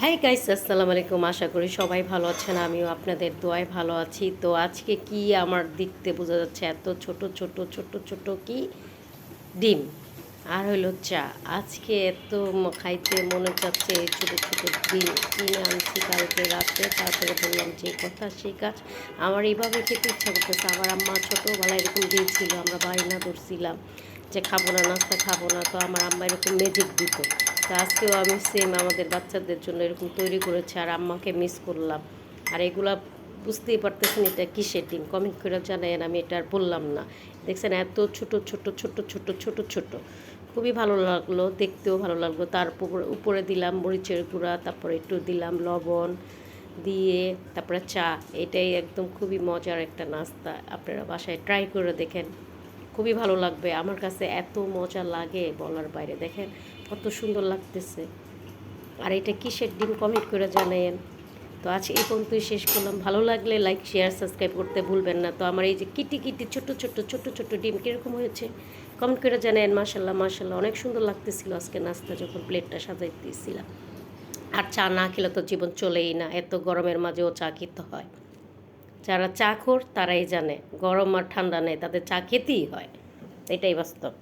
Hi guys, আসসালামু আলাইকুম। আশা করি সবাই ভালো আছেন, আমিও আপনাদের দোয়ায় ভালো আছি। তো আজকে কি আমার দেখতে বোঝা যাচ্ছে এত ছোট ছোট ছোট ছোট কি ডিম আর হইলো চা। আজকে এত খাইতে মনে চাচ্ছে এই ছোট ছোট ডিম কিনে আনছি কালকে রাতে, তারপরে বললাম যে কথা সেই কাজ। আমার এইভাবে খেতে ইচ্ছা করতেছে। আমার আম্মা ছোটোবেলায় এরকম দিয়েছিল, আমরা বায়না ধরছিলাম যে খাবো না, নাস্তা খাবো না, তো আমার আম্মা এরকম ম্যাজিক দিত। তো আজকেও আমি সেম আমাদের বাচ্চাদের জন্য এরকম তৈরি করেছি, আর আম্মাকে মিস করলাম। আর এগুলা বুঝতেই পারতেছেন এটা কিসের ডিম, কমেন্ট করে জানায়েন, আমি এটা আর বললাম না। দেখছেন এত ছোট ছোট ছোট ছোট ছোট ছোট, খুবই ভালো লাগলো, দেখতেও ভালো লাগলো। তার উপরে দিলাম মরিচের গুঁড়া, তারপরে একটু দিলাম লবণ দিয়ে, তারপরে চা। এটাই একদম খুবই মজার একটা নাস্তা, আপনারা বাসায় ট্রাই করে দেখেন, খুবই ভালো লাগবে। আমার কাছে এত মজা লাগে বলার বাইরে। দেখেন কত সুন্দর লাগতেছে। আর এটা কিসের ডিম, কমেন্ট করে জানায়েন। তো আজ এই পর্যন্তই শেষ করলাম। ভালো লাগলে লাইক শেয়ার সাবস্ক্রাইব করতে ভুলবেন না। তো আমার এই যে কিটি কিটি ছোট ছোট ছোট ছোট ডিম কীরকম হয়েছে কমেন্ট করে জানায়েন। মাশাল্লাহ মাশাল্লাহ, অনেক সুন্দর লাগতেছিল আজকে নাস্তা যখন প্লেটটা সাজাই দিয়েছিলাম। আর চা না খেলে তো জীবন চলেই না, এত গরমের মাঝেও চা খেতে হয়। যারা চা খোর তারাই জানে গরম আর ঠান্ডা নেই, তাদের চা খেতেই হয়, এটাই বাস্তব।